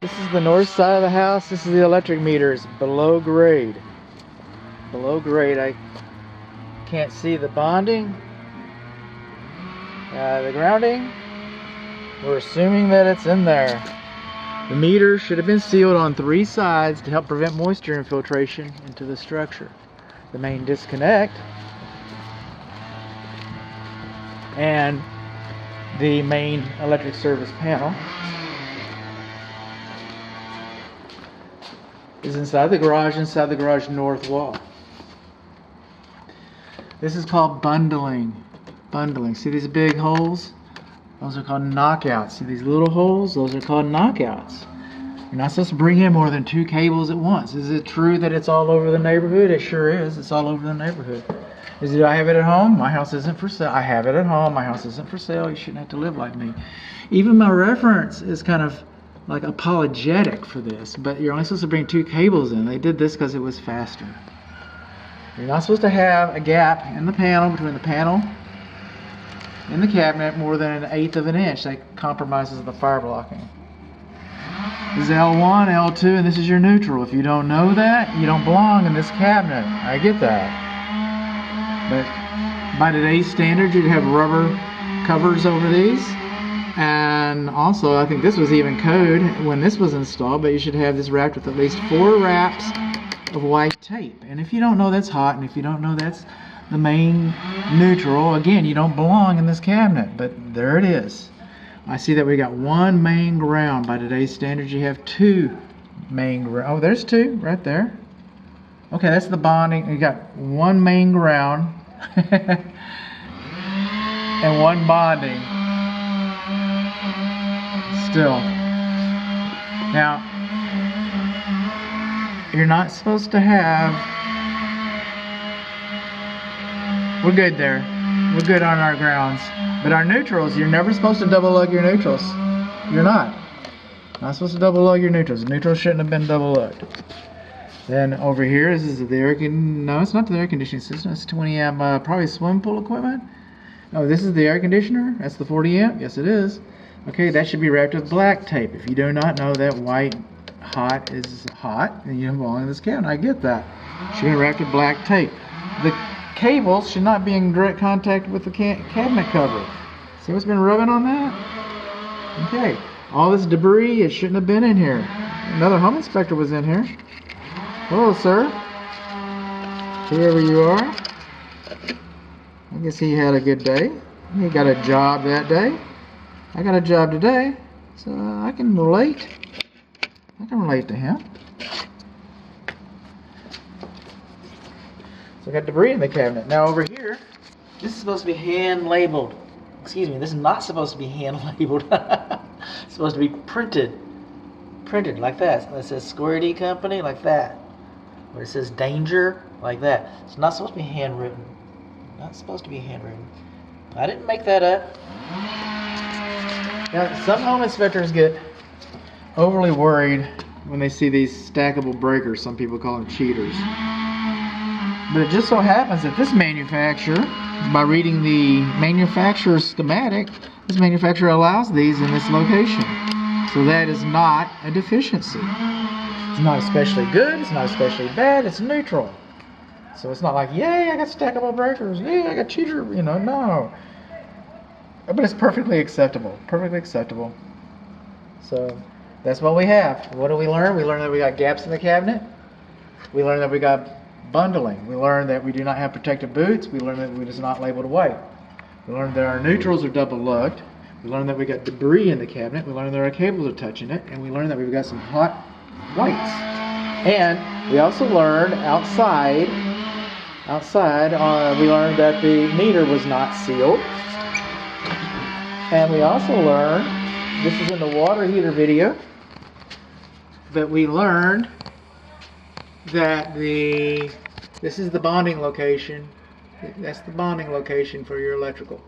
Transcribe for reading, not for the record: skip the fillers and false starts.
This is the north side of the house. This is the electric meters below grade. Below grade. I can't see the bonding, the grounding. We're assuming that it's in there. The meter should have been sealed on 3 sides to help prevent moisture infiltration into the structure. The main disconnect and the main electric service panel is inside the garage north wall. This is called bundling. Bundling. See these big holes? Those are called knockouts. See these little holes? Those are called knockouts. You're not supposed to bring in more than 2 cables at once. Is it true that it's all over the neighborhood? It sure is. It's all over the neighborhood. Do I have it at home? My house isn't for sale. I have it at home. My house isn't for sale. You shouldn't have to live like me. Even my reference is kind of like apologetic for this, but you're only supposed to bring 2 cables in. They did this because it was faster. You're not supposed to have a gap in the panel between the panel and the cabinet more than 1/8 of an inch. That compromises the fire blocking. This is L1, L2, and this is your neutral. If you don't know that, you don't belong in this cabinet. I get that. But by today's standards, you'd have rubber covers over these. And also, I think this was even code when this was installed, but you should have this wrapped with at least 4 wraps of white tape. And if you don't know that's hot, and if you don't know that's the main neutral, again, you don't belong in this cabinet, but there it is. I see that we got 1 main ground. By today's standards, you have 2 main ground. Oh, there's 2 right there. Okay, that's the bonding. You got 1 main ground and 1 bonding. Still. Now, you're not supposed to have... We're good there. We're good on our grounds. But our neutrals, you're never supposed to double lug your neutrals. You're not. Not supposed to double lug your neutrals. The neutrals shouldn't have been double lugged. Then over here, this is the air conditioning. No, it's not the air conditioning system. It's 20 amp, probably swimming pool equipment. Oh, this is the air conditioner. That's the 40 amp. Yes, it is. Okay, that should be wrapped with black tape. If you do not know that white hot is hot, then you don't belong in this cabinet. I get that. Should be wrapped with black tape. The cables should not be in direct contact with the cabinet cover. See what's been rubbing on that? Okay. All this debris, it shouldn't have been in here. Another home inspector was in here. Hello, sir. Whoever you are. I guess he had a good day. He got a job that day. I got a job today, so I can relate. I can relate to him. So I got debris in the cabinet. Now over here, this is supposed to be hand labeled. Excuse me, this is not supposed to be hand labeled. It's supposed to be printed. Printed like that. So it says Square D Company like that. Where it says danger like that. It's not supposed to be handwritten. Not supposed to be handwritten. I didn't make that up. Now, some home inspectors get overly worried when they see these stackable breakers. Some people call them cheaters. But it just so happens that this manufacturer, by reading the manufacturer's schematic, this manufacturer allows these in this location. So that is not a deficiency. It's not especially good, it's not especially bad, it's neutral. So it's not like, yay, I got stackable breakers, yay, I got cheater, you know, no. But it's perfectly acceptable, perfectly acceptable. So that's what we have. What do we learn? We learned that we got gaps in the cabinet. We learned that we got bundling. We learned that we do not have protective boots. We learned that it is not labeled white. We learned that our neutrals are double lugged. We learned that we got debris in the cabinet. We learned that our cables are touching it. And we learned that we've got some hot whites. And we also learned outside, we learned that the meter was not sealed. And we also learned, this is in the water heater video, that we learned that this is the bonding location. That's the bonding location for your electrical.